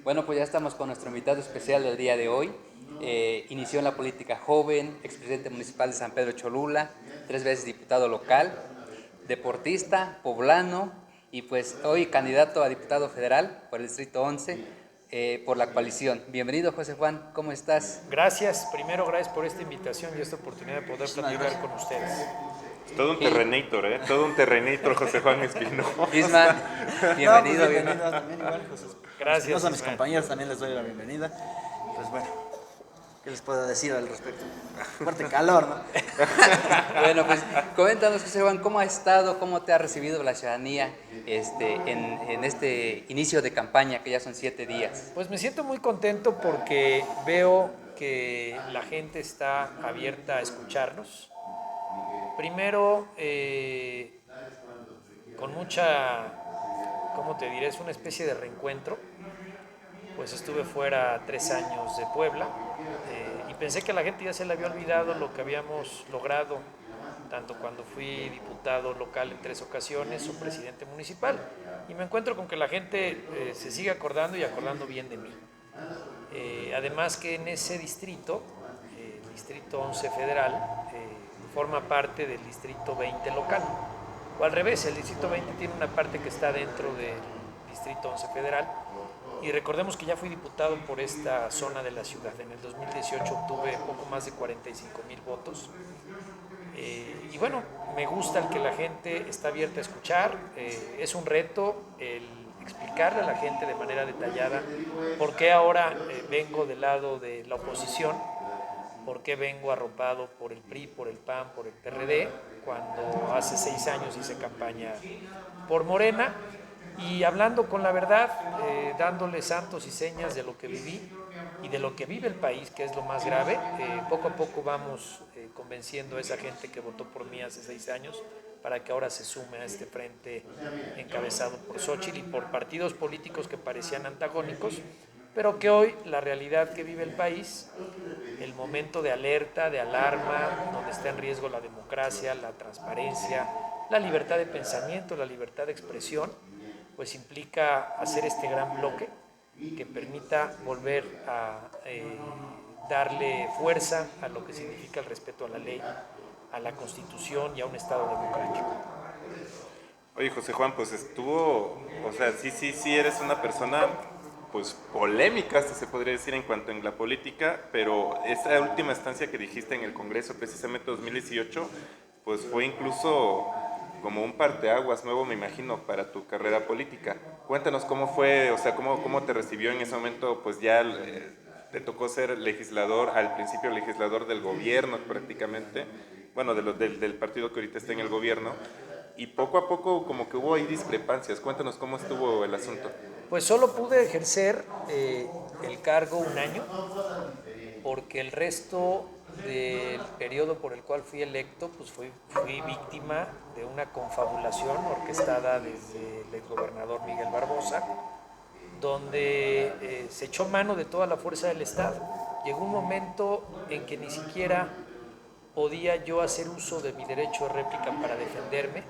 Bueno, pues ya estamos con nuestro invitado especial del día de hoy. Inició en la política joven, expresidente municipal de San Pedro Cholula, 3 veces diputado local, deportista, poblano y pues hoy candidato a diputado federal por el Distrito 11 por la coalición. Bienvenido, José Juan, ¿cómo estás? Gracias, primero gracias por esta invitación y esta oportunidad de poder Muchísimas platicar gracias. con ustedes. Es todo un Y terrenator, ¿eh? Todo un terrenator, José Juan Isma, Espinosa. No, pues bienvenido, bienvenido. bienvenidos también igual, José Gracias, Espinosa, a mis Ismael. compañeros también les doy la bienvenida. Pues bueno, ¿qué les puedo decir al respecto? Fuerte calor, ¿no? Bueno, pues coméntanos, José Juan, ¿cómo ha estado, cómo te ha recibido la ciudadanía en este inicio de campaña, que ya son 7 días? Pues me siento muy contento porque veo que la gente está abierta a escucharnos. Primero, con mucha, ¿cómo te diré? Es una especie de reencuentro. Pues estuve fuera 3 años de Puebla y pensé que a la gente ya se le había olvidado lo que habíamos logrado, tanto cuando fui diputado local en 3 ocasiones o presidente municipal. Y me encuentro con que la gente se sigue acordando y acordando bien de mí. Además que en ese distrito, el distrito 11 federal, forma parte del distrito 20 local. O al revés, el distrito 20 tiene una parte que está dentro del distrito 11 federal. Y recordemos que ya fui diputado por esta zona de la ciudad. En el 2018 obtuve poco más de 45,000 votos. Y bueno, me gusta el que la gente está abierta a escuchar. Es un reto el explicarle a la gente de manera detallada por qué ahora vengo del lado de la oposición, por qué vengo arropado por el PRI, por el PAN, por el PRD, cuando hace 6 años hice campaña por Morena, y hablando con la verdad, dándole santos y señas de lo que viví y de lo que vive el país, que es lo más grave. Poco a poco vamos convenciendo a esa gente que votó por mí hace 6 años para que ahora se sume a este frente encabezado por Xóchitl y por partidos políticos que parecían antagónicos, pero que hoy la realidad que vive el país, el momento de alerta, de alarma, donde está en riesgo la democracia, la transparencia, la libertad de pensamiento, la libertad de expresión, pues implica hacer este gran bloque que permita volver a darle fuerza a lo que significa el respeto a la ley, a la Constitución y a un Estado democrático. Oye, José Juan, pues estuvo, o sea, sí, eres una persona, pues polémica, hasta se podría decir en la política, pero esa última estancia que dijiste en el Congreso, precisamente 2018, pues fue incluso como un parteaguas nuevo, me imagino, para tu carrera política. Cuéntanos cómo fue, o sea, cómo te recibió en ese momento, pues ya te tocó ser legislador, al principio legislador del gobierno prácticamente, bueno, del partido que ahorita está en el gobierno, y poco a poco como que hubo ahí discrepancias. Cuéntanos cómo estuvo el asunto. Pues solo pude ejercer el cargo un año, porque el resto del periodo por el cual fui electo, pues fui víctima de una confabulación orquestada desde el exgobernador Miguel Barbosa, donde se echó mano de toda la fuerza del Estado. Llegó un momento en que ni siquiera podía yo hacer uso de mi derecho de réplica para defenderme.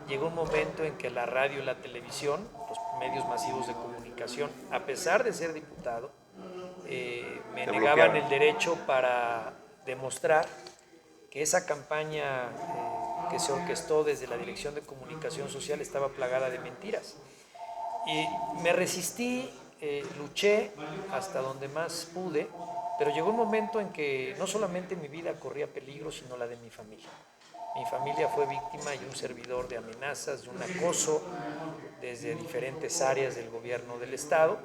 Llegó un momento en que la radio y la televisión, los medios masivos de comunicación, a pesar de ser diputado, me Te negaban bloquearon. el derecho para demostrar que esa campaña que se orquestó desde la Dirección de Comunicación Social estaba plagada de mentiras. Y me resistí, luché hasta donde más pude, pero llegó un momento en que no solamente mi vida corría peligro, sino la de mi familia. Mi familia fue víctima y un servidor de amenazas, de un acoso desde diferentes áreas del gobierno del Estado.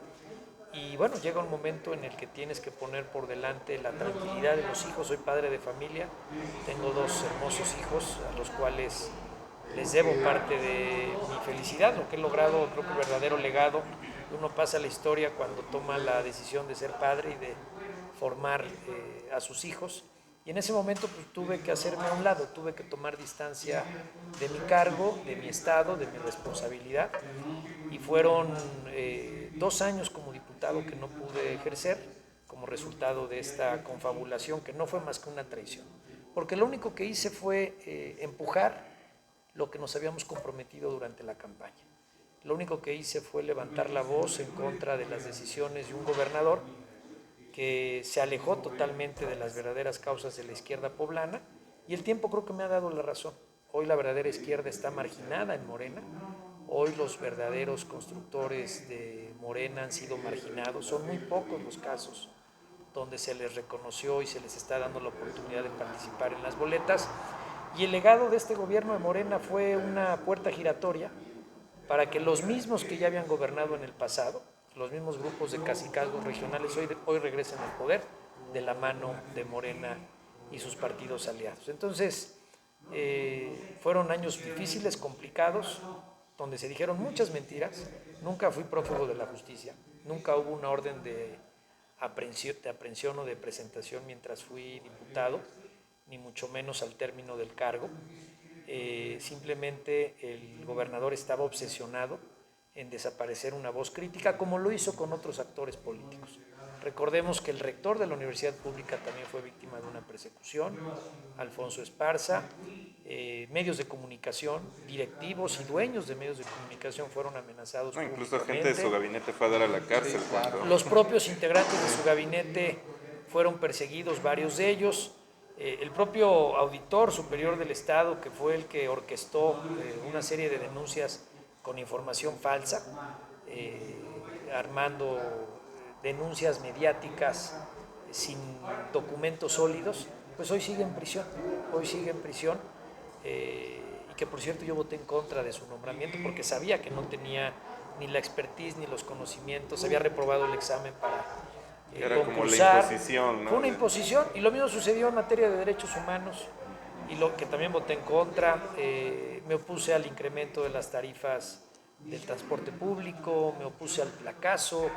Y bueno, llega un momento en el que tienes que poner por delante la tranquilidad de los hijos. Soy padre de familia, tengo 2 hermosos hijos a los cuales les debo parte de mi felicidad, lo que he logrado, creo que el verdadero legado. Uno pasa la historia cuando toma la decisión de ser padre y de formar a sus hijos. Y en ese momento pues, tuve que hacerme a un lado, tuve que tomar distancia de mi cargo, de mi estado, de mi responsabilidad. Y fueron 2 años como diputado que no pude ejercer como resultado de esta confabulación, que no fue más que una traición. Porque lo único que hice fue empujar lo que nos habíamos comprometido durante la campaña. lo único que hice fue levantar la voz en contra de las decisiones de un gobernador que se alejó totalmente de las verdaderas causas de la izquierda poblana, y el tiempo creo que me ha dado la razón. Hoy la verdadera izquierda está marginada en Morena, hoy los verdaderos constructores de Morena han sido marginados, son muy pocos los casos donde se les reconoció y se les está dando la oportunidad de participar en las boletas, y el legado de este gobierno de Morena fue una puerta giratoria para que los mismos que ya habían gobernado en el pasado, los mismos grupos de cacicazgos regionales hoy regresen al poder de la mano de Morena y sus partidos aliados. Entonces, fueron años difíciles, complicados, donde se dijeron muchas mentiras. Nunca fui prófugo de la justicia, nunca hubo una orden de aprehensión o de presentación mientras fui diputado, ni mucho menos al término del cargo. Simplemente el gobernador estaba obsesionado en desaparecer una voz crítica, como lo hizo con otros actores políticos. Recordemos que el rector de la Universidad Pública también fue víctima de una persecución, Alfonso Esparza, medios de comunicación, directivos y dueños de medios de comunicación fueron amenazados. No, incluso gente de su gabinete fue a dar a la cárcel. Los propios integrantes de su gabinete fueron perseguidos, varios de ellos. El propio auditor superior del Estado, que fue el que orquestó una serie de denuncias con información falsa, armando denuncias mediáticas sin documentos sólidos, pues hoy sigue en prisión, y que por cierto yo voté en contra de su nombramiento porque sabía que no tenía ni la expertise ni los conocimientos, había reprobado el examen para era concursar. Como la imposición, ¿no? Fue una imposición, y lo mismo sucedió en materia de derechos humanos, y lo que también voté en contra. Me opuse al incremento de las tarifas del transporte público, me opuse al placazo,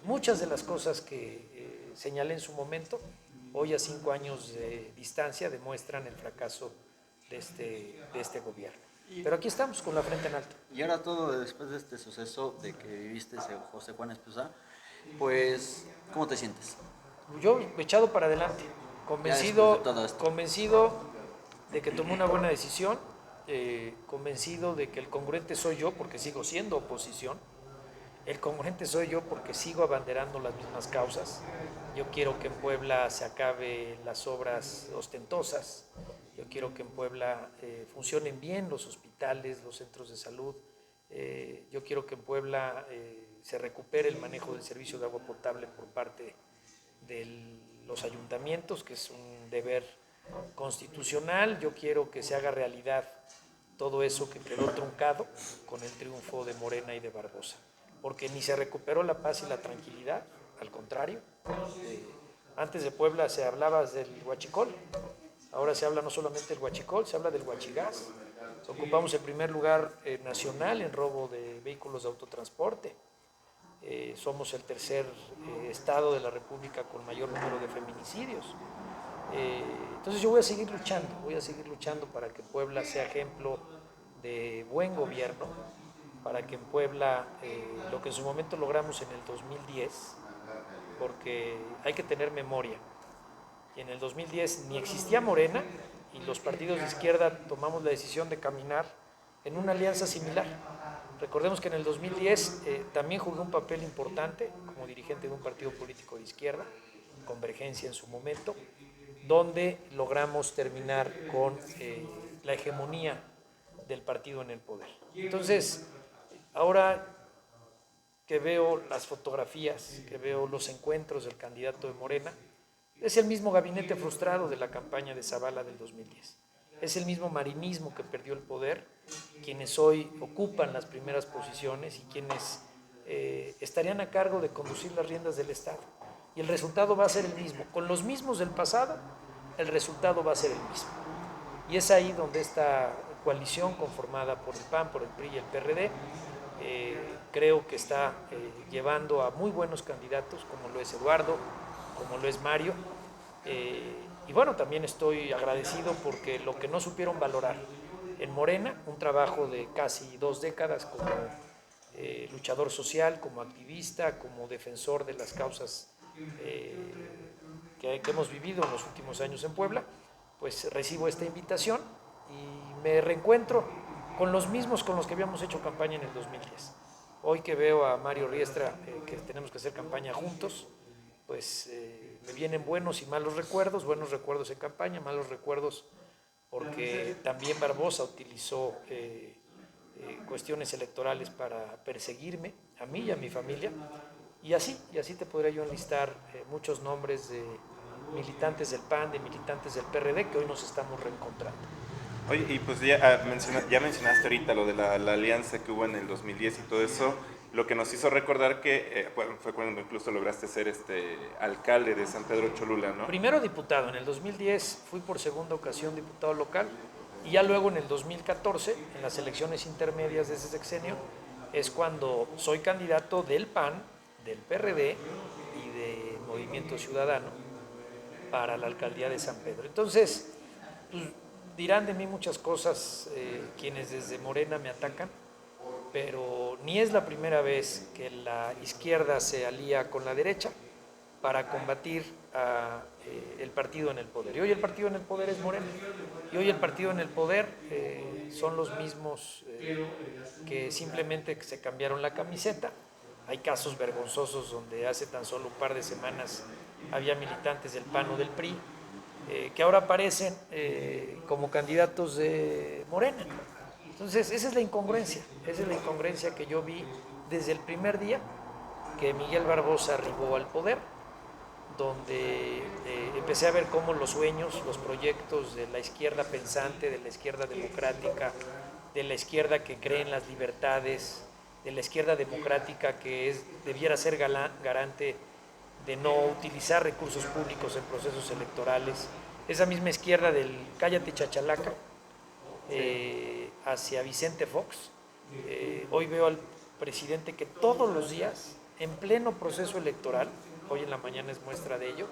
muchas de las cosas que señalé en su momento, hoy a 5 años de distancia demuestran el fracaso de este gobierno. Pero aquí estamos con la frente en alto. Y ahora todo después de este suceso de que viviste, José Juan Esposa, pues, ¿cómo te sientes? Yo echado para adelante, convencido de que tomé una buena decisión, convencido de que el congruente soy yo porque sigo siendo oposición, el congruente soy yo porque sigo abanderando las mismas causas. Yo quiero que en Puebla se acabe las obras ostentosas, yo quiero que en Puebla funcionen bien los hospitales, los centros de salud, yo quiero que en Puebla se recupere el manejo del servicio de agua potable por parte de los ayuntamientos, que es un deber constitucional. Yo quiero que se haga realidad todo eso que quedó truncado con el triunfo de Morena y de Barbosa, porque ni se recuperó la paz y la tranquilidad, al contrario. Antes de Puebla se hablaba del huachicol, ahora se habla no solamente del huachicol, se habla del huachigás. Ocupamos el primer lugar nacional en robo de vehículos de autotransporte. Somos el tercer estado de la República con mayor número de feminicidios. Entonces yo voy a seguir luchando para que Puebla sea ejemplo de buen gobierno, para que en Puebla lo que en su momento logramos en el 2010, porque hay que tener memoria, y en el 2010 ni existía Morena y los partidos de izquierda tomamos la decisión de caminar en una alianza similar. Recordemos que en el 2010 también jugué un papel importante como dirigente de un partido político de izquierda, Convergencia en su momento, donde logramos terminar con la hegemonía del partido en el poder. Entonces, ahora que veo las fotografías, que veo los encuentros del candidato de Morena, es el mismo gabinete frustrado de la campaña de Zavala del 2010. Es el mismo marinismo que perdió el poder, quienes hoy ocupan las primeras posiciones y quienes estarían a cargo de conducir las riendas del Estado. Y el resultado va a ser el mismo. Con los mismos del pasado, el resultado va a ser el mismo. Y es ahí donde esta coalición conformada por el PAN, por el PRI y el PRD, creo que está llevando a muy buenos candidatos, como lo es Eduardo, como lo es Mario. Y bueno, también estoy agradecido porque lo que no supieron valorar en Morena, un trabajo de casi 2 décadas como luchador social, como activista, como defensor de las causas que hemos vivido en los últimos años en Puebla, pues recibo esta invitación y me reencuentro con los mismos con los que habíamos hecho campaña en el 2010. Hoy que veo a Mario Riestra, que tenemos que hacer campaña juntos, pues me vienen buenos y malos recuerdos en campaña, malos recuerdos porque también Barbosa utilizó cuestiones electorales para perseguirme, a mí y a mi familia, y así te podría yo enlistar muchos nombres de militantes del PAN, de militantes del PRD, que hoy nos estamos reencontrando. Oye, y pues ya mencionaste ahorita lo de la alianza que hubo en el 2010 y todo eso, lo que nos hizo recordar que fue cuando incluso lograste ser alcalde de San Pedro Cholula, ¿no? Primero diputado, en el 2010 fui por segunda ocasión diputado local, y ya luego en el 2014, en las elecciones intermedias de ese sexenio, es cuando soy candidato del PAN, del PRD y de Movimiento Ciudadano para la alcaldía de San Pedro. Entonces, pues, dirán de mí muchas cosas quienes desde Morena me atacan, pero ni es la primera vez que la izquierda se alía con la derecha para combatir el partido en el poder. Y hoy el partido en el poder es Morena. Y hoy el partido en el poder son los mismos que simplemente se cambiaron la camiseta. Hay casos vergonzosos donde hace tan solo un par de semanas había militantes del PAN o del PRI que ahora aparecen como candidatos de Morena. Entonces, esa es la incongruencia que yo vi desde el primer día que Miguel Barbosa arribó al poder, donde empecé a ver cómo los sueños, los proyectos de la izquierda pensante, de la izquierda democrática, de la izquierda que cree en las libertades, de la izquierda democrática que debiera ser garante de no utilizar recursos públicos en procesos electorales, esa misma izquierda del cállate chachalaca, hacia Vicente Fox. Hoy veo al presidente que todos los días, en pleno proceso electoral, hoy en la mañana es muestra de ello,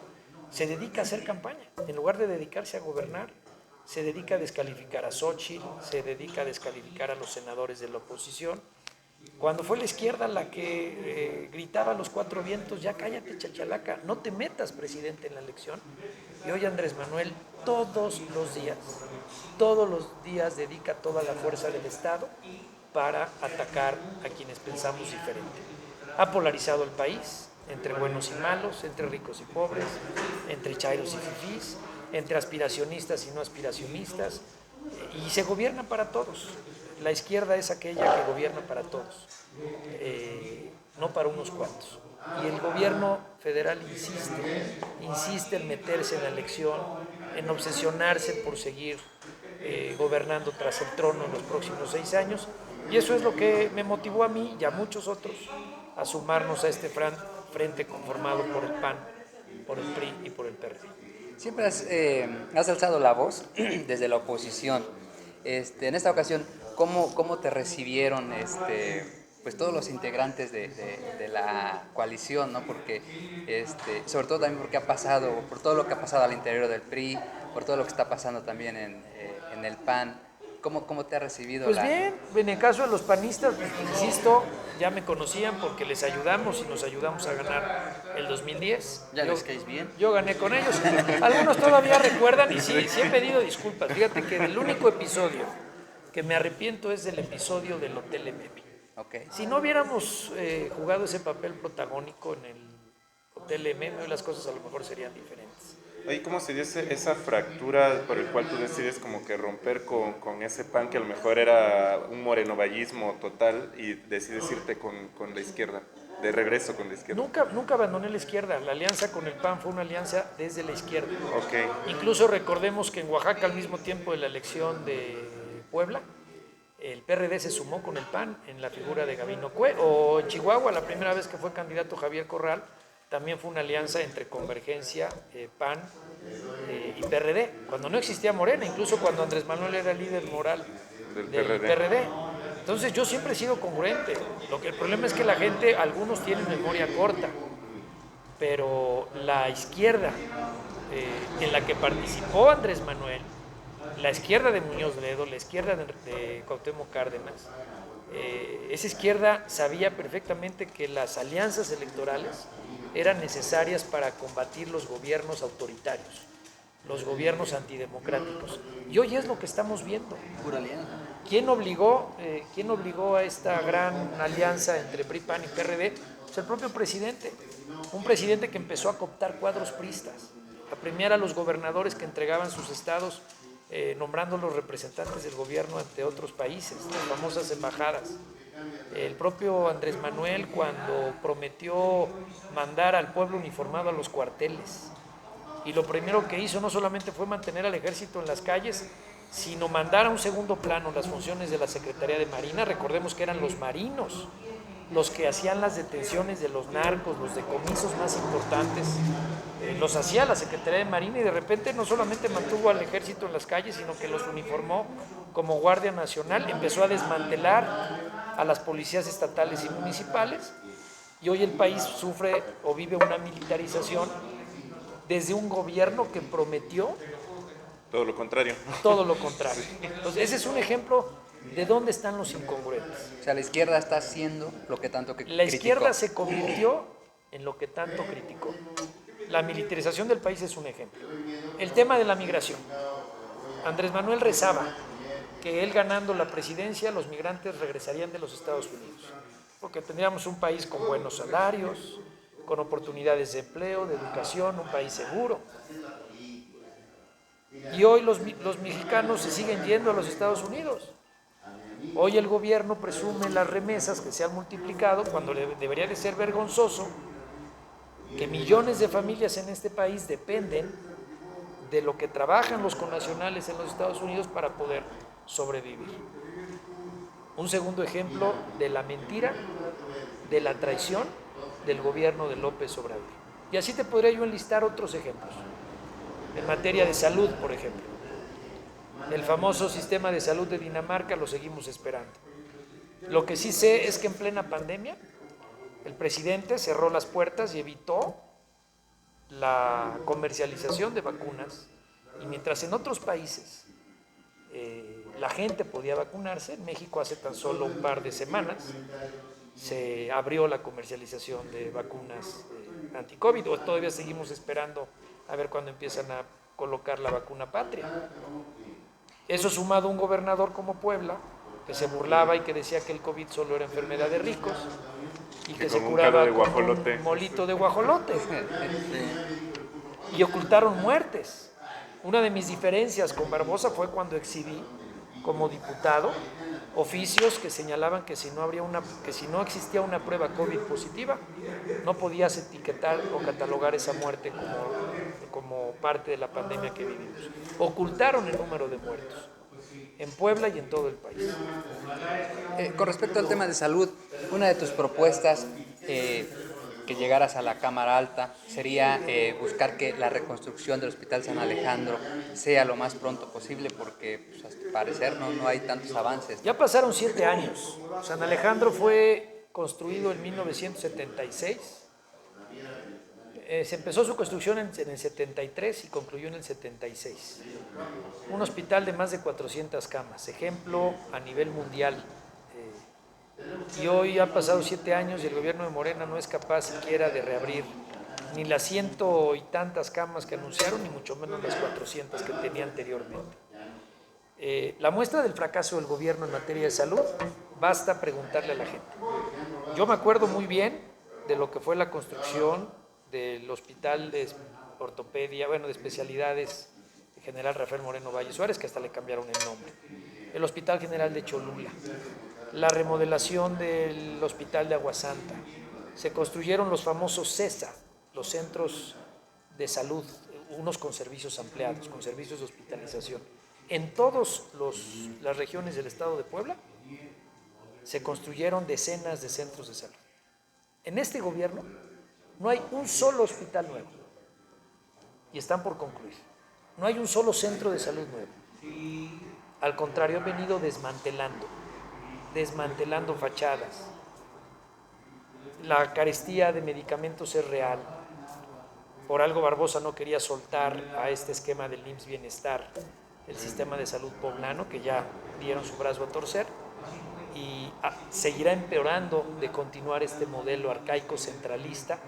se dedica a hacer campaña. En lugar de dedicarse a gobernar, se dedica a descalificar a Xóchitl, se dedica a descalificar a los senadores de la oposición. Cuando fue la izquierda la que gritaba a los cuatro vientos, ya cállate chachalaca, no te metas, presidente, en la elección. Y hoy Andrés Manuel todos los días dedica toda la fuerza del Estado para atacar a quienes pensamos diferente. Ha polarizado el país entre buenos y malos, entre ricos y pobres, entre chairos y fifís, entre aspiracionistas y no aspiracionistas, y se gobierna para todos. La izquierda es aquella que gobierna para todos, no para unos cuantos. Y el gobierno federal insiste en meterse en la elección, en obsesionarse por seguir gobernando tras el trono en los próximos 6 años. Y eso es lo que me motivó a mí y a muchos otros a sumarnos a este frente conformado por el PAN, por el PRI y por el PRD. Siempre has alzado la voz desde la oposición. En esta ocasión, ¿cómo te recibieron pues todos los integrantes de la coalición, ¿no? Porque sobre todo también porque por todo lo que ha pasado al interior del PRI, por todo lo que está pasando también en el PAN, ¿cómo te ha recibido? Pues bien, en el caso de los panistas, pues, insisto, ya me conocían porque les ayudamos y nos ayudamos a ganar el 2010. ¿Ya les caes bien? Yo gané con ellos. Algunos todavía recuerdan y sí he pedido disculpas. Fíjate que el único episodio que me arrepiento es del episodio del Hotel MM. Okay. Si no hubiéramos jugado ese papel protagónico en el Hotel MM, hoy las cosas a lo mejor serían diferentes. Oye, ¿cómo se dio esa fractura por el cual tú decides como que romper con ese PAN que a lo mejor era un morenovallismo total y decides irte con la izquierda, de regreso con la izquierda? Nunca abandoné la izquierda. La alianza con el PAN fue una alianza desde la izquierda. Okay. Incluso recordemos que en Oaxaca, al mismo tiempo de la elección de Puebla, el PRD se sumó con el PAN en la figura de Gabino Cue, o en Chihuahua, la primera vez que fue candidato Javier Corral, también fue una alianza entre Convergencia, PAN y PRD, cuando no existía Morena, incluso cuando Andrés Manuel era líder moral del PRD. Entonces yo siempre he sido congruente. El problema es que la gente, algunos tienen memoria corta, pero la izquierda en la que participó Andrés Manuel, la izquierda de Muñoz Ledo, la izquierda de Cuauhtémoc Cárdenas, esa izquierda sabía perfectamente que las alianzas electorales eran necesarias para combatir los gobiernos autoritarios, los gobiernos antidemocráticos. Y hoy es lo que estamos viendo. Pura alianza. ¿Quién obligó a esta gran alianza entre PRI, PAN y PRD? Pues el propio presidente, un presidente que empezó a cooptar cuadros priistas, a premiar a los gobernadores que entregaban sus estados, nombrando los representantes del gobierno ante otros países, las famosas embajadas. El propio Andrés Manuel, cuando prometió mandar al pueblo uniformado a los cuarteles, y lo primero que hizo no solamente fue mantener al ejército en las calles, sino mandar a un segundo plano las funciones de la Secretaría de Marina. Recordemos que eran los marinos los que hacían las detenciones de los narcos, los decomisos más importantes, los hacía la Secretaría de Marina, y de repente no solamente mantuvo al ejército en las calles, sino que los uniformó como Guardia Nacional, empezó a desmantelar a las policías estatales y municipales, y hoy el país sufre o vive una militarización desde un gobierno que prometió Todo lo contrario. todo lo contrario. Entonces, ese es un ejemplo de dónde están los incongruentes. O sea, la izquierda está haciendo lo que tanto La izquierda criticó. se convirtió en lo que tanto criticó. La militarización del país es un ejemplo. El tema de la migración. Andrés Manuel rezaba que él, ganando la presidencia, los migrantes regresarían de los Estados Unidos, porque tendríamos un país con buenos salarios, con oportunidades de empleo, de educación, un país seguro. Y hoy los mexicanos se siguen yendo a los Estados Unidos. Hoy el gobierno presume las remesas que se han multiplicado, cuando debería de ser vergonzoso que millones de familias en este país dependen de lo que trabajan los connacionales en los Estados Unidos para poder sobrevivir. Un segundo ejemplo de la mentira, de la traición del gobierno de López Obrador. Y así te podría yo enlistar otros ejemplos. En materia de salud, por ejemplo. El famoso sistema de salud de Dinamarca lo seguimos esperando. Lo que sí sé es que en plena pandemia el presidente cerró las puertas y evitó la comercialización de vacunas, y mientras en otros países la gente podía vacunarse, en México hace tan solo un par de semanas se abrió la comercialización de vacunas anti-COVID, o todavía seguimos esperando a ver cuándo empiezan a colocar la vacuna patria. Eso sumado a un gobernador como Puebla, que se burlaba y que decía que el COVID solo era enfermedad de ricos, y que se curaba con un molito de guajolote. Y ocultaron muertes. Una de mis diferencias con Barbosa fue cuando exhibí como diputado oficios que señalaban que si no existía una prueba COVID positiva, no podías etiquetar o catalogar esa muerte como parte de la pandemia que vivimos. Ocultaron el número de muertos en Puebla y en todo el país. Con respecto al tema de salud, una de tus propuestas que llegaras a la Cámara Alta sería buscar que la reconstrucción del Hospital San Alejandro sea lo más pronto posible, porque pues, hasta parecer no hay tantos avances. Ya pasaron 7 años. San Alejandro fue construido en 1976. Se empezó su construcción en el 73 y concluyó en el 76. Un hospital de más de 400 camas, ejemplo a nivel mundial. Y hoy han pasado 7 años y el gobierno de Morena no es capaz siquiera de reabrir ni las 100 y tantas camas que anunciaron, ni mucho menos las 400 que tenía anteriormente. La muestra del fracaso del gobierno en materia de salud, basta preguntarle a la gente. Yo me acuerdo muy bien de lo que fue la construcción del hospital de ortopedia, de especialidades General Rafael Moreno Valle Suárez, que hasta le cambiaron el nombre. El Hospital General de Cholula, la remodelación del Hospital de Aguasanta. Se construyeron los famosos CESA, los centros de salud, unos con servicios ampliados, con servicios de hospitalización. En todas las regiones del estado de Puebla se construyeron decenas de centros de salud. En este gobierno no hay un solo hospital nuevo y están por concluir. No hay un solo centro de salud nuevo. Al contrario, han venido desmantelando fachadas. La carestía de medicamentos es real. Por algo Barbosa no quería soltar a este esquema del IMSS Bienestar, el sistema de salud poblano, que ya dieron su brazo a torcer, y seguirá empeorando de continuar este modelo arcaico centralista,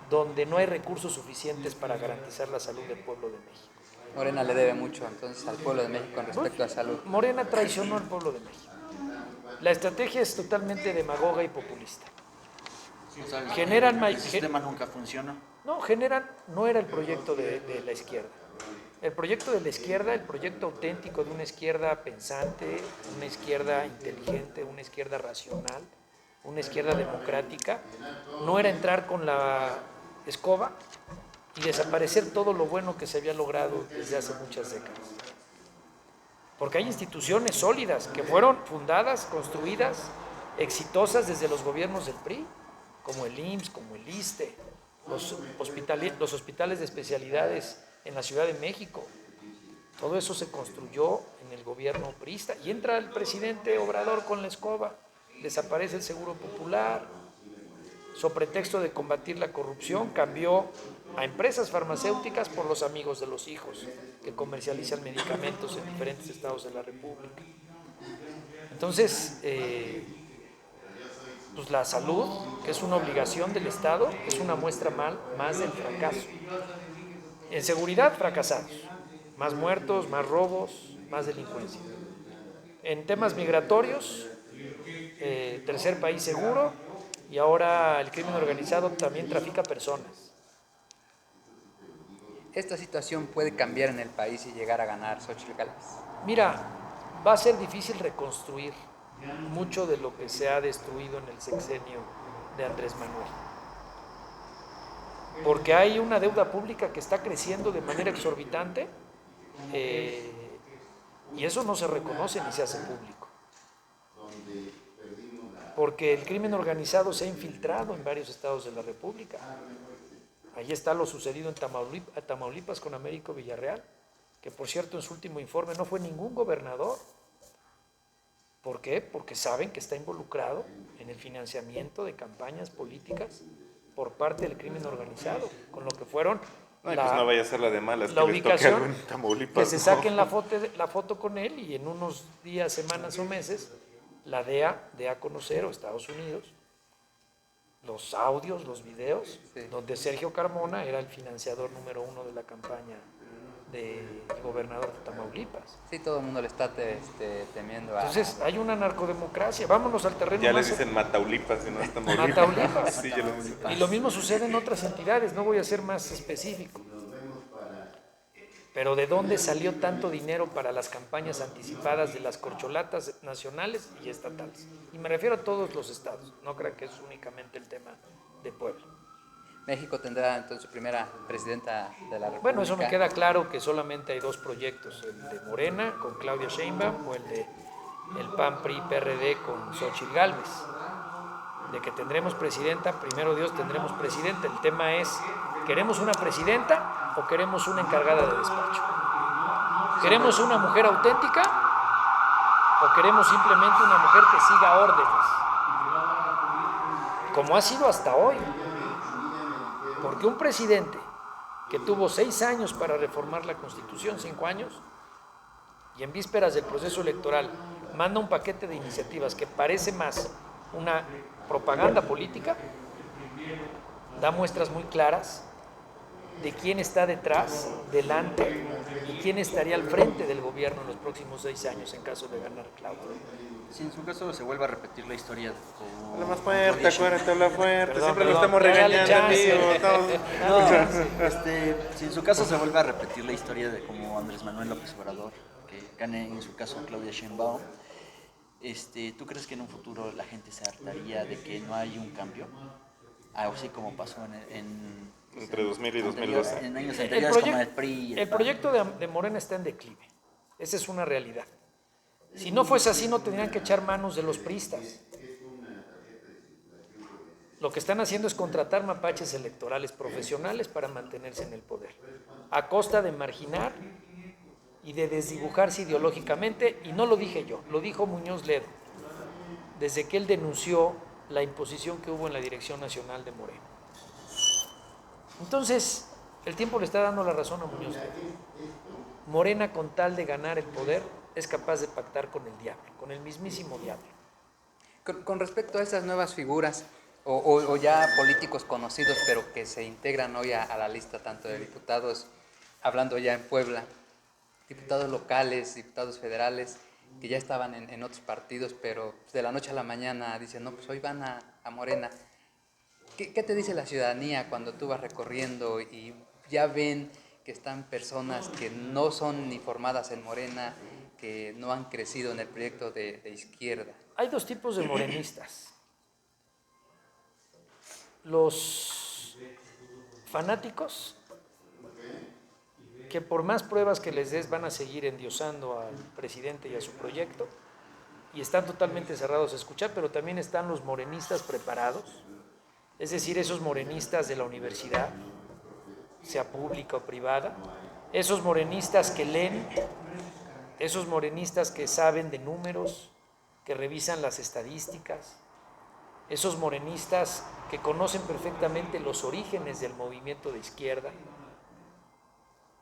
donde no hay recursos suficientes para garantizar la salud del pueblo de México. Morena le debe mucho entonces al pueblo de México en respecto a salud. Morena traicionó al pueblo de México. La estrategia es totalmente demagoga y populista. O sea, Generan el sistema nunca funciona. No era el proyecto de la izquierda. El proyecto de la izquierda, el proyecto auténtico de una izquierda pensante, una izquierda inteligente, una izquierda racional, una izquierda democrática, no era entrar con la escoba y desaparecer todo lo bueno que se había logrado desde hace muchas décadas. Porque hay instituciones sólidas que fueron fundadas, construidas, exitosas desde los gobiernos del PRI, como el IMSS, como el ISSSTE, los hospitales de especialidades en la Ciudad de México. Todo eso se construyó en el gobierno priista. Y entra el presidente Obrador con la escoba, desaparece el Seguro Popular, so pretexto de combatir la corrupción, cambió a empresas farmacéuticas por los amigos de los hijos, que comercializan medicamentos en diferentes estados de la República. Entonces, pues la salud, que es una obligación del Estado, es una muestra más del fracaso. En seguridad, fracasados. Más muertos, más robos, más delincuencia. En temas migratorios, tercer país seguro, y ahora el crimen organizado también trafica personas. ¿Esta situación puede cambiar en el país y llegar a ganar Xochitl Gálvez? Mira, va a ser difícil reconstruir mucho de lo que se ha destruido en el sexenio de Andrés Manuel. Porque hay una deuda pública que está creciendo de manera exorbitante y eso no se reconoce ni se hace público. Porque el crimen organizado se ha infiltrado en varios estados de la República. Ahí está lo sucedido en Tamaulipas con Américo Villarreal, que por cierto en su último informe no fue ningún gobernador. ¿Por qué? Porque saben que está involucrado en el financiamiento de campañas políticas por parte del crimen organizado, con lo que fueron Pues no vaya a ser la de malas, la que les toque ubicación, algo en Tamaulipas. que se ¿no? saquen la foto con él y en unos días, semanas o meses, la DEA dé a conocer, o Estados Unidos, los audios, los videos, donde Sergio Carmona era el financiador número 1 de la campaña del gobernador de Tamaulipas. Sí, todo el mundo le está temiendo a... Entonces, hay una narcodemocracia. Vámonos al terreno Ya más... les dicen Mataulipas y no es Tamaulipas. Mataulipas. Sí, ya lo dicen. Y lo mismo sucede en otras entidades, no voy a ser más específico. Pero ¿de dónde salió tanto dinero para las campañas anticipadas de las corcholatas nacionales y estatales? Y me refiero a todos los estados, no creo que es únicamente el tema de Puebla. México tendrá entonces su primera presidenta de la República. Bueno, eso me queda claro que solamente hay dos proyectos, el de Morena con Claudia Sheinbaum o el de el PAN-PRI-PRD con Xochitl Gálvez. De que tendremos presidenta, primero Dios tendremos presidenta. El tema es, ¿queremos una presidenta o queremos una encargada de despacho? ¿Queremos una mujer auténtica o queremos simplemente una mujer que siga órdenes? Como ha sido hasta hoy. Porque un presidente que tuvo 6 años para reformar la Constitución, 5 años, y en vísperas del proceso electoral manda un paquete de iniciativas que parece más una propaganda política, da muestras muy claras de quién está detrás, delante, y quién estaría al frente del gobierno en los próximos 6 años en caso de ganar Claudia. Si en su caso se vuelve a repetir la historia como... Habla más fuerte, acuérdate, habla fuerte. Perdón, Siempre lo perdón, estamos dale regañando, chance. amigo. Si en su caso se vuelve a repetir la historia de como Andrés Manuel López Obrador, que gane en su caso Claudia Sheinbaum, ¿tú crees que en un futuro la gente se hartaría de que no hay un cambio? Así como pasó Entre 2000 y 2012. En años anteriores como el PRI y el PAN. proyecto de Morena está en declive. Esa es una realidad. Si no fuese así, no tendrían que echar manos de los priistas. Lo que están haciendo es contratar mapaches electorales profesionales para mantenerse en el poder, a costa de marginar y de desdibujarse ideológicamente, y no lo dije yo, lo dijo Muñoz Ledo, desde que él denunció la imposición que hubo en la Dirección Nacional de Morena. Entonces, el tiempo le está dando la razón a Muñoz Ledo. Morena, con tal de ganar el poder, es capaz de pactar con el diablo, con el mismísimo diablo. Con respecto a esas nuevas figuras, o ya políticos conocidos, pero que se integran hoy a la lista tanto de diputados, hablando ya en Puebla, diputados locales, diputados federales, que ya estaban en otros partidos, pero de la noche a la mañana dicen, no, pues hoy van a Morena. ¿Qué te dice la ciudadanía cuando tú vas recorriendo y ya ven que están personas que no son ni formadas en Morena, que no han crecido en el proyecto de izquierda? Hay dos tipos de morenistas. Los fanáticos, que por más pruebas que les des van a seguir endiosando al presidente y a su proyecto, y están totalmente cerrados a escuchar, pero también están los morenistas preparados, es decir, esos morenistas de la universidad, sea pública o privada, esos morenistas que leen, esos morenistas que saben de números, que revisan las estadísticas, esos morenistas que conocen perfectamente los orígenes del movimiento de izquierda.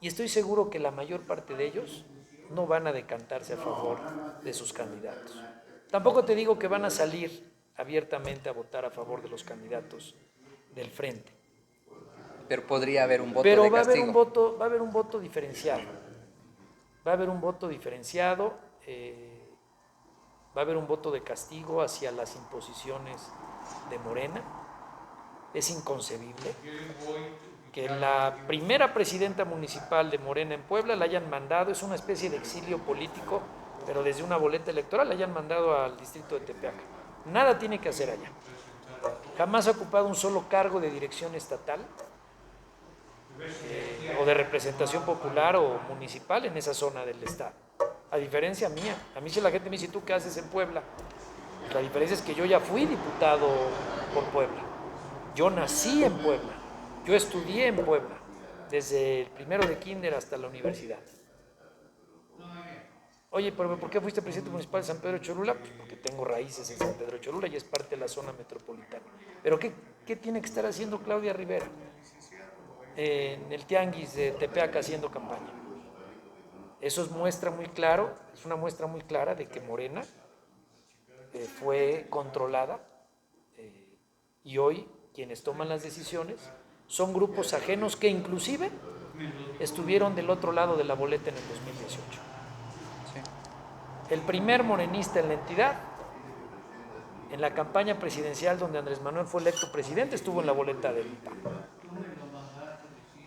Y estoy seguro que la mayor parte de ellos no van a decantarse a favor de sus candidatos. Tampoco te digo que van a salir abiertamente a votar a favor de los candidatos del frente. Pero podría haber un voto Pero de va a haber castigo. va a haber un voto diferenciado. Va a haber un voto diferenciado, va a haber un voto de castigo hacia las imposiciones de Morena. Es inconcebible que la primera presidenta municipal de Morena en Puebla la hayan mandado, es una especie de exilio político, pero desde una boleta electoral la hayan mandado al distrito de Tepeaca. Nada tiene que hacer allá. Jamás ha ocupado un solo cargo de dirección estatal o de representación popular o municipal en esa zona del estado. A diferencia mía, a mí si la gente me dice, ¿tú qué haces en Puebla? La diferencia es que yo ya fui diputado por Puebla. Yo nací en Puebla. Yo estudié en Puebla, desde el primero de kinder hasta la universidad. Oye, pero ¿por qué fuiste presidente municipal de San Pedro Cholula? Pues porque tengo raíces en San Pedro Cholula y es parte de la zona metropolitana. Pero ¿qué tiene que estar haciendo Claudia Rivera en el tianguis de Tepeaca haciendo campaña? Eso es una muestra muy clara de que Morena fue controlada y hoy quienes toman las decisiones son grupos ajenos que inclusive estuvieron del otro lado de la boleta en el 2018. El primer morenista en la entidad, en la campaña presidencial donde Andrés Manuel fue electo presidente, estuvo en la boleta del PAN.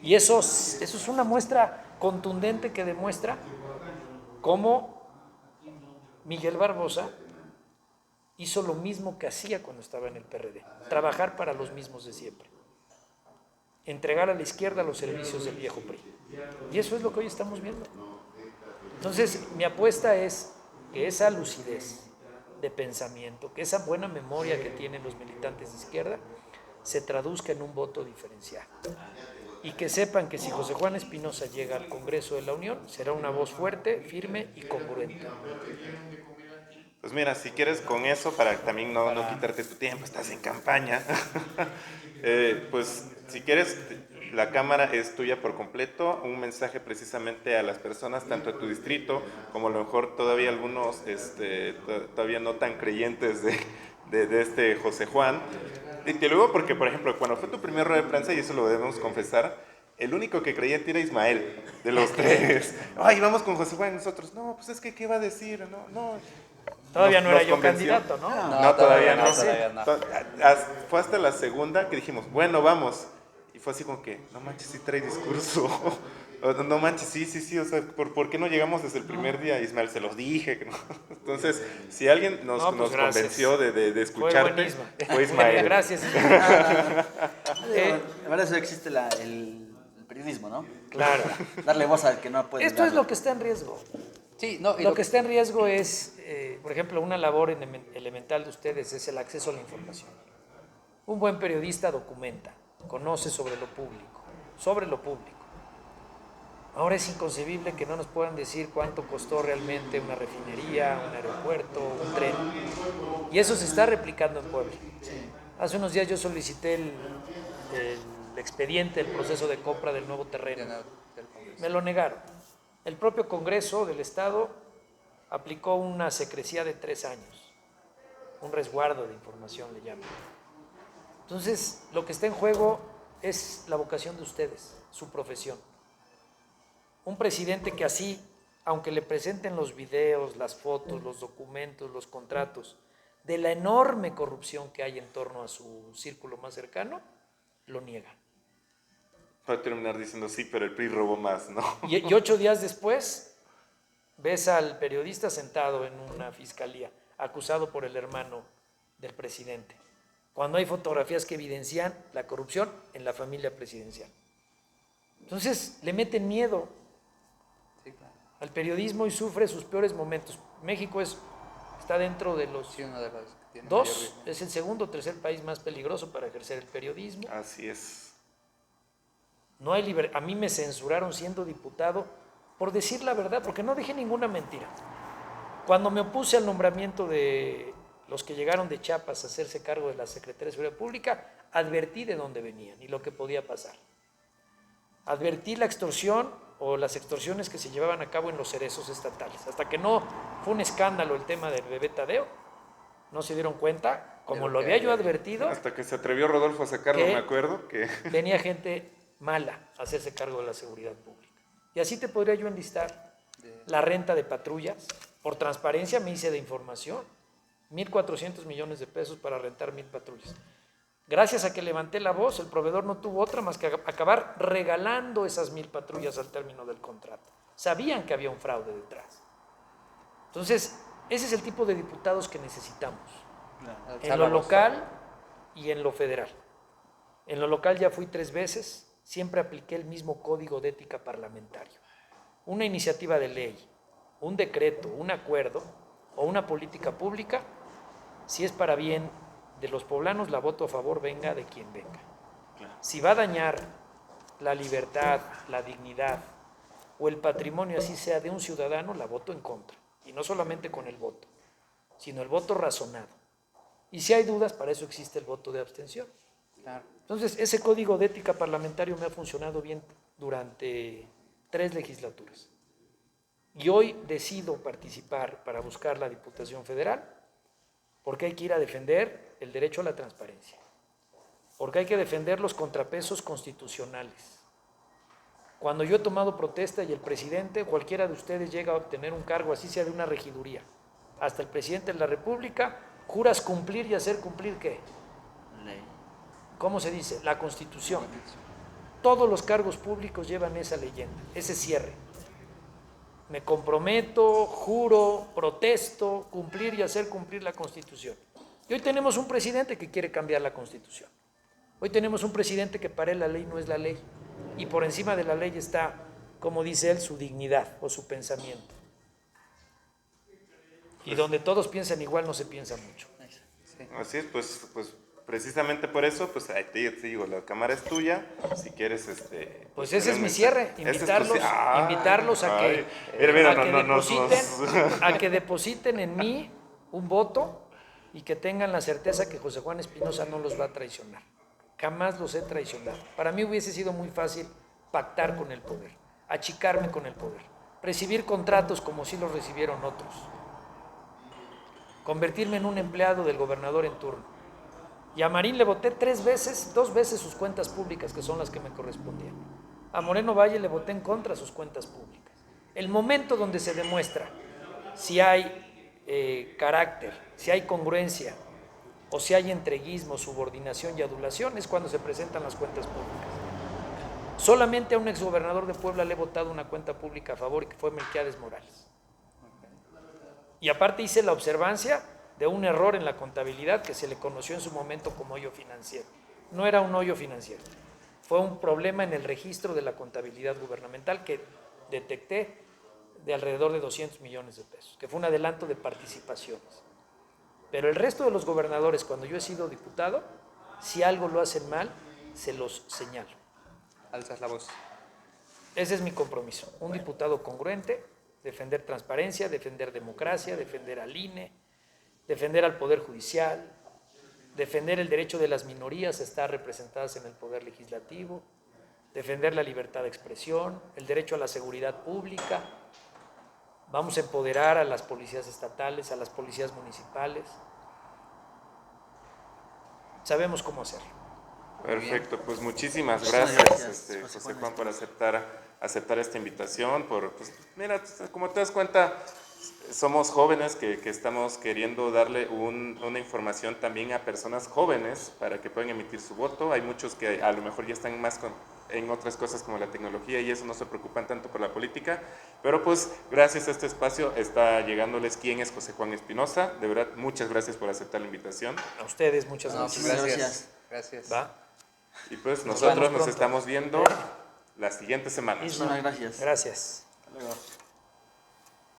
Y eso es una muestra contundente que demuestra cómo Miguel Barbosa hizo lo mismo que hacía cuando estaba en el PRD, trabajar para los mismos de siempre, entregar a la izquierda los servicios del viejo PRI. Y eso es lo que hoy estamos viendo. Entonces, mi apuesta es que esa lucidez de pensamiento, que esa buena memoria que tienen los militantes de izquierda, se traduzca en un voto diferencial. Y que sepan que si José Juan Espinosa llega al Congreso de la Unión, será una voz fuerte, firme y congruente. Pues mira, si quieres con eso, para también no quitarte tu tiempo, estás en campaña, pues si quieres, la cámara es tuya por completo, un mensaje precisamente a las personas, tanto a tu distrito, como a lo mejor todavía algunos todavía no tan creyentes de este José Juan. Y que luego, porque por ejemplo, cuando fue tu primer rueda de prensa, y eso lo debemos confesar, el único que creía en ti era Ismael, de los tres. Ay, vamos con José Juan, nosotros, no, pues es que, ¿qué va a decir? No. Todavía no era yo convenció. candidato, ¿no? No, todavía no. Todavía no. Fue hasta la segunda que dijimos, bueno, vamos. Y fue así como que, no manches, sí trae discurso. No manches, sí, o sea, ¿por qué no llegamos desde el primer día? Ismael, se los dije. ¿No? Entonces, si alguien nos convenció de escucharte, fue Ismael. Gracias. Para eso existe el periodismo, ¿no? Claro. Darle voz al que no puede. Esto es lo que está en riesgo. Sí, no, y Lo que está en riesgo es, por ejemplo, una labor elemental de ustedes es el acceso a la información. Un buen periodista documenta, conoce sobre lo público. Ahora es inconcebible que no nos puedan decir cuánto costó realmente una refinería, un aeropuerto, un tren. Y eso se está replicando en Puebla. Hace unos días yo solicité el expediente del proceso de compra del nuevo terreno. Me lo negaron. El propio Congreso del Estado aplicó una secrecía de 3 años, un resguardo de información le llaman. Entonces, lo que está en juego es la vocación de ustedes, su profesión. Un presidente que así aunque le presenten los videos, las fotos, los documentos, los contratos, de la enorme corrupción que hay en torno a su círculo más cercano, lo niega. Va a terminar diciendo sí, pero el PRI robó más, ¿no? Y 8 días después, ves al periodista sentado en una fiscalía, acusado por el hermano del presidente, cuando hay fotografías que evidencian la corrupción en la familia presidencial. Entonces, le meten miedo al periodismo y sufre sus peores momentos. México está dentro de los Sí, uno de los que tiene mayor dos, riesgo. es el segundo o tercer país más peligroso para ejercer el periodismo. Así es. No hay a mí me censuraron siendo diputado por decir la verdad, porque no dije ninguna mentira. Cuando me opuse al nombramiento de los que llegaron de Chiapas a hacerse cargo de la Secretaría de Seguridad Pública, advertí de dónde venían y lo que podía pasar. Advertí la extorsión o las extorsiones que se llevaban a cabo en los cerezos estatales. Hasta que no fue un escándalo el tema del bebé Tadeo, no se dieron cuenta, como lo había yo advertido, Hasta que se atrevió Rodolfo a sacarlo, ¿Qué? me acuerdo, que... venía gente mala a hacerse cargo de la seguridad pública. Y así te podría yo enlistar la renta de patrullas. Por transparencia me hice de información, 1.400 millones de pesos para rentar 1.000 patrullas. Gracias a que levanté la voz, el proveedor no tuvo otra más que acabar regalando esas 1.000 patrullas al término del contrato. Sabían que había un fraude detrás. Entonces, ese es el tipo de diputados que necesitamos. En lo local y en lo federal. En lo local ya fui 3 veces, siempre apliqué el mismo código de ética parlamentario. Una iniciativa de ley, un decreto, un acuerdo o una política pública, si es para bien de los poblanos, la voto a favor, venga de quien venga. Si va a dañar la libertad, la dignidad o el patrimonio, así sea de un ciudadano, la voto en contra. Y no solamente con el voto, sino el voto razonado. Y si hay dudas, para eso existe el voto de abstención. Claro. Entonces, ese código de ética parlamentario me ha funcionado bien durante 3 legislaturas. Y hoy decido participar para buscar la Diputación Federal porque hay que ir a defender el derecho a la transparencia, porque hay que defender los contrapesos constitucionales. Cuando yo he tomado protesta y el presidente, cualquiera de ustedes llega a obtener un cargo, así sea de una regiduría, hasta el presidente de la República, juras cumplir y hacer cumplir ¿qué? Ley. ¿Cómo se dice? La Constitución. Todos los cargos públicos llevan esa leyenda, ese cierre. Me comprometo, juro, protesto, cumplir y hacer cumplir la Constitución. Y hoy tenemos un presidente que quiere cambiar la Constitución. Hoy tenemos un presidente que para él la ley no es la ley. Y por encima de la ley está, como dice él, su dignidad o su pensamiento. Y donde todos piensan igual no se piensa mucho. Así es, pues precisamente por eso, pues ahí te digo, la cámara es tuya, si quieres, Pues ese es mi cierre, invitarlos a que, a que depositen en mí un voto y que tengan la certeza que José Juan Espinosa no los va a traicionar. Jamás los he traicionado. Para mí hubiese sido muy fácil pactar con el poder, achicarme con el poder, recibir contratos como si los recibieron otros, convertirme en un empleado del gobernador en turno. Y a Marín le voté 2 veces sus cuentas públicas, que son las que me correspondían. A Moreno Valle le voté en contra sus cuentas públicas. El momento donde se demuestra si hay carácter, si hay congruencia, o si hay entreguismo, subordinación y adulación, es cuando se presentan las cuentas públicas. Solamente a un exgobernador de Puebla le he votado una cuenta pública a favor, y que fue Melquiades Morales. Y aparte hice la observancia de un error en la contabilidad que se le conoció en su momento como hoyo financiero. No era un hoyo financiero, fue un problema en el registro de la contabilidad gubernamental que detecté de alrededor de 200 millones de pesos, que fue un adelanto de participaciones. Pero el resto de los gobernadores, cuando yo he sido diputado, si algo lo hacen mal, se los señalo. Alzas la voz. Ese es mi compromiso, un diputado congruente, defender transparencia, defender democracia, defender al INE, defender al Poder Judicial, defender el derecho de las minorías a estar representadas en el Poder Legislativo, defender la libertad de expresión, el derecho a la seguridad pública. Vamos a empoderar a las policías estatales, a las policías municipales. Sabemos cómo hacerlo. Perfecto, pues muchísimas Muchas gracias, gracias, José Juan, por aceptar aceptar esta invitación, pues, mira, como te das cuenta, somos jóvenes que estamos queriendo darle una información también a personas jóvenes para que puedan emitir su voto. Hay muchos que a lo mejor ya están más en otras cosas como la tecnología y eso no se preocupan tanto por la política, pero pues gracias a este espacio está llegándoles quién es José Juan Espinosa. De verdad, muchas gracias por aceptar la invitación. A ustedes, muchas No, gracias. pues Gracias. gracias. ¿Va? Y pues Nos nosotros vemos nos pronto. estamos viendo la siguiente semana. Muchísimas gracias. Gracias. Hasta luego.